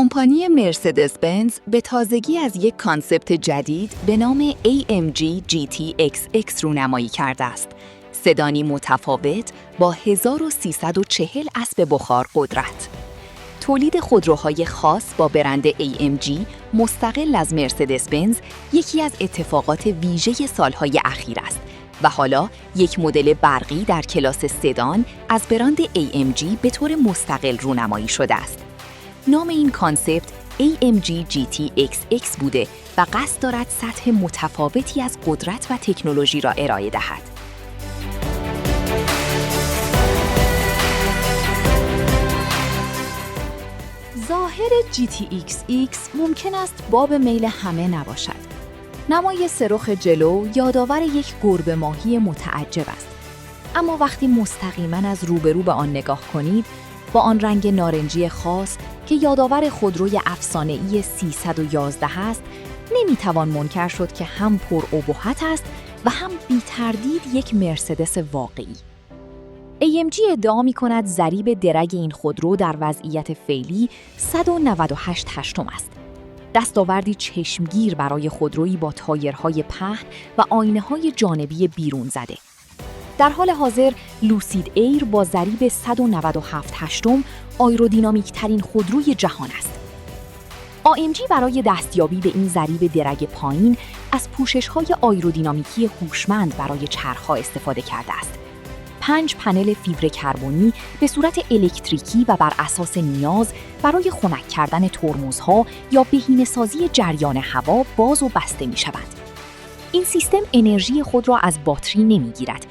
کمپانی مرسدس بنز به تازگی از یک کانسپت جدید به نام AMG GTX رونمایی کرده است. سدانی متفاوت با 1340 اسب بخار قدرت. تولید خودروهای خاص با برند AMG مستقل از مرسدس بنز یکی از اتفاقات ویژه سالهای اخیر است و حالا یک مدل برقی در کلاس سدان از برند AMG به طور مستقل رونمایی شده است. نام این کانسپت AMG GTX بوده و قصد دارد سطح متفاوتی از قدرت و تکنولوژی را ارائه دهد. ظاهر GTX ممکن است باب میل همه نباشد. نمای سرخ جلو یادآور یک گربه ماهی متعجب است. اما وقتی مستقیما از روبرو به آن نگاه کنید، با آن رنگ نارنجی خاص که یادآور خودروی افسانه‌ای 311 است، نمیتوان منکر شد که هم پرابهت است و هم بی تردید یک مرسدس واقعی. AMG ادعا می‌کند ضریب درگ این خودرو در وضعیت فعلی 198 هشتم است. دستاوردی چشمگیر برای خودرویی با تایرهای پهن و آینه‌های جانبی بیرون زده. در حال حاضر لوسید ایر با ضریب 197 هشتم آیرودینامیک ترین خودروی جهان است. AMG برای دستیابی به این ضریب درگ پایین از پوشش‌های آیرودینامیکی هوشمند برای چرخ‌ها استفاده کرده است. 5 پنل فیبر کربنی به صورت الکتریکی و بر اساس نیاز برای خنک کردن ترمزها یا بهینه‌سازی جریان هوا باز و بسته می‌شوند. این سیستم انرژی خود را از باتری نمی‌گیرد.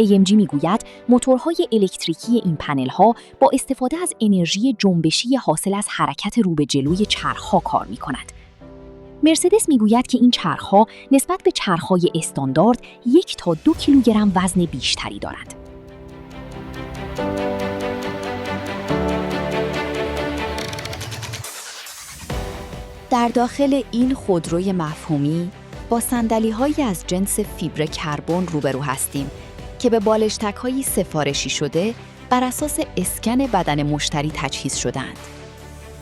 AMG میگوید موتورهای الکتریکی این پنل‌ها با استفاده از انرژی جنبشی حاصل از حرکت رو به جلوی چرخ‌ها کار می‌کند. مرسدس میگوید که این چرخ‌ها نسبت به چرخ‌های استاندارد 1 تا 2 کیلوگرم وزن بیشتری دارند. در داخل این خودروی مفهومی با صندلی‌هایی از جنس فیبر کربن روبرو هستیم که به بالشتک‌های سفارشی شده بر اساس اسکن بدن مشتری تجهیز شده‌اند.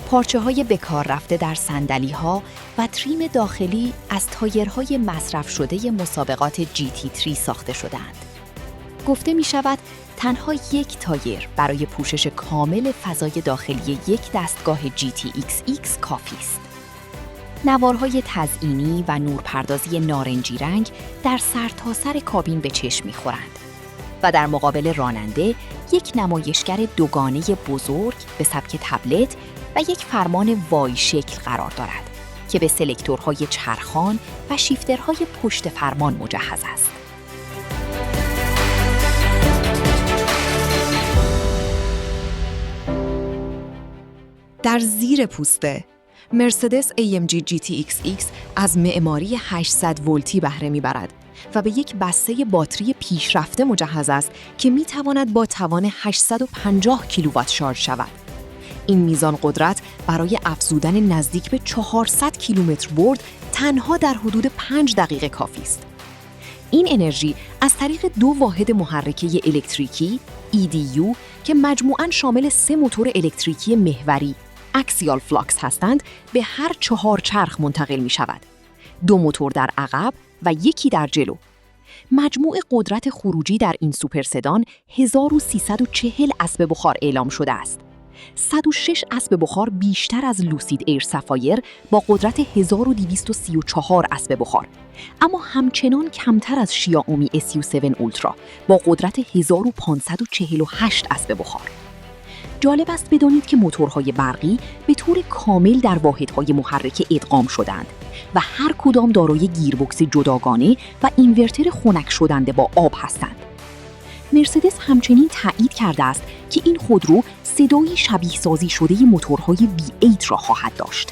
پارچه‌های به کار رفته در صندلی‌ها و تریم داخلی از تایرهای مصرف شده مسابقات GT3 ساخته شده‌اند. گفته می‌شود تنها یک تایر برای پوشش کامل فضای داخلی یک دستگاه GTX کافی است. نوارهای تزئینی و نورپردازی نارنجی رنگ در سرتاسر کابین به چشم می‌خورند و در مقابل راننده یک نمایشگر دوگانه بزرگ به سبک تبلت و یک فرمان وای شکل قرار دارد که به سلکتورهای چرخان و شیفترهای پشت فرمان مجهز است. در زیر پوسته مرسدس AMG GTX از معماری 800 ولتی بهره می‌برد و به یک بسته باتری پیشرفته مجهز است که می‌تواند با توان 850 کیلووات شارژ شود. این میزان قدرت برای افزودن نزدیک به 400 کیلومتر برد تنها در حدود 5 دقیقه کافی است. این انرژی از طریق 2 واحد محرکه الکتریکی EDU که مجموعاً شامل 3 موتور الکتریکی محوری اکسیال فلاکس هستند به هر 4 چرخ منتقل می شود. 2 موتور در عقب و یکی در جلو. مجموع قدرت خروجی در این سوپر سدان 1340 اسب بخار اعلام شده است. 106 اسب بخار بیشتر از لوسید ایر سفایر با قدرت 1234 اسب بخار، اما همچنان کمتر از شیائومی SU7 اولترا با قدرت 1548 اسب بخار. جالب است بدانید که موتورهای برقی به طور کامل در واحدهای محرکه ادغام شدند و هر کدام دارای گیربکس جداگانه و اینورتر خنک شدنده با آب هستند. مرسدس همچنین تایید کرده است که این خودرو صدای شبیه سازی شده موتورهای V8 را خواهد داشت.